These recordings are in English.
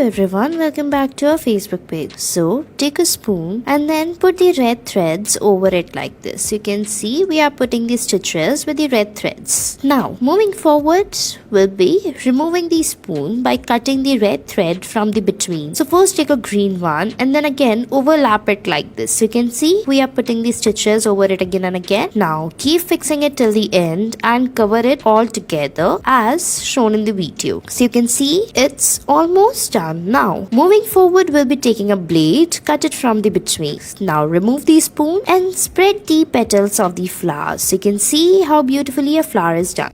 everyone, welcome back to our Facebook page. So take a spoon and then put the red threads over it like this. You can see we are putting the stitches with the red threads. Now moving forward, we'll be removing the spoon by cutting the red thread from the between. So first take a green one and then again overlap it like this. You can see we are putting the stitches over it again and again. Now keep fixing it till the end and cover it all together as shown in the video. So you can see it's almost done. Now moving forward, we'll be taking a blade, cut it from the between. Now remove the spoon and spread the petals of the flower. So you can see how beautifully a flower is done.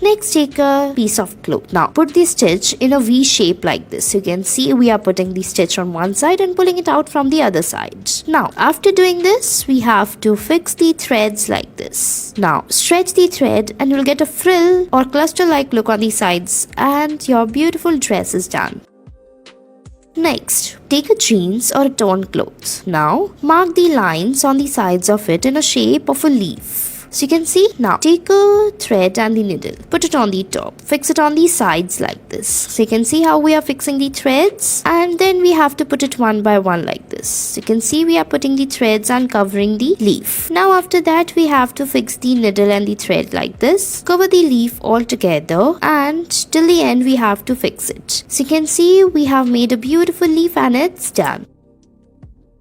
Next, take a piece of cloth. Now put the stitch in a V shape like this. You can see we are putting the stitch on one side and pulling it out from the other side. Now after doing this, we have to fix the threads like this. Now stretch the thread and you'll get a frill or cluster like look on the sides and your beautiful dress is done. Next, take a jeans or a torn cloth. Now mark the lines on the sides of it in a shape of a leaf. So you can see, now take a thread and the needle, put it on the top, fix it on the sides like this. So you can see how we are fixing the threads and then we have to put it one by one like this. So you can see we are putting the threads and covering the leaf. Now after that we have to fix the needle and the thread like this, cover the leaf all together and till the end we have to fix it. So you can see we have made a beautiful leaf and it's done.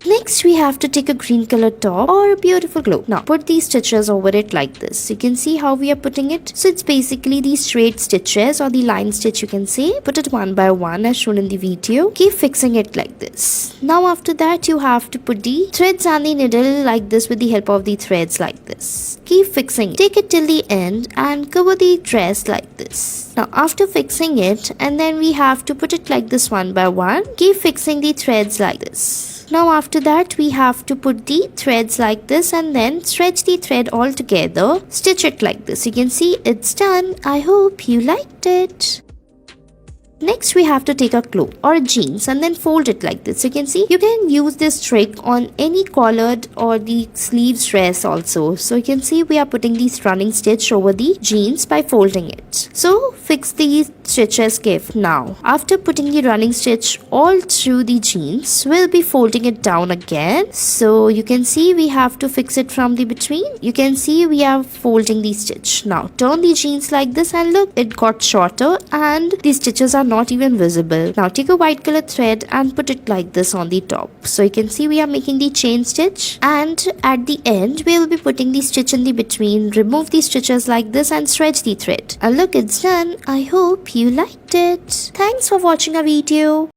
Next, we have to take a green color top or a beautiful cloth. Now, put these stitches over it like this. You can see how we are putting it. So, it's basically these straight stitches or the line stitch you can say. Put it one by one as shown in the video. Keep fixing it like this. Now, after that, you have to put the threads and the needle like this with the help of the threads like this. Keep fixing it. Take it till the end and cover the dress like this. Now, after fixing it, and then we have to put it like this one by one. Keep fixing the threads like this. Now after that we have to put the threads like this and then stretch the thread all together, stitch it like this. You can see it's done. I hope you liked it. Next we have to take a cloth or a jeans and then fold it like this. You can see you can use this trick on any collared or the sleeves dress also. So you can see we are putting this running stitch over the jeans by folding it. So fix the stitches carefully. Now after putting the running stitch all through the jeans, we'll be folding it down again. So you can see we have to fix it from the between. You can see we are folding the stitch. Now turn the jeans like this and look, it got shorter and the stitches are not even visible. Now take a white color thread and put it like this on the top. So you can see we are making the chain stitch and at the end we will be putting the stitch in the between. Remove the stitches like this and stretch the thread. And look, it's done. I hope you liked it. Thanks for watching our video.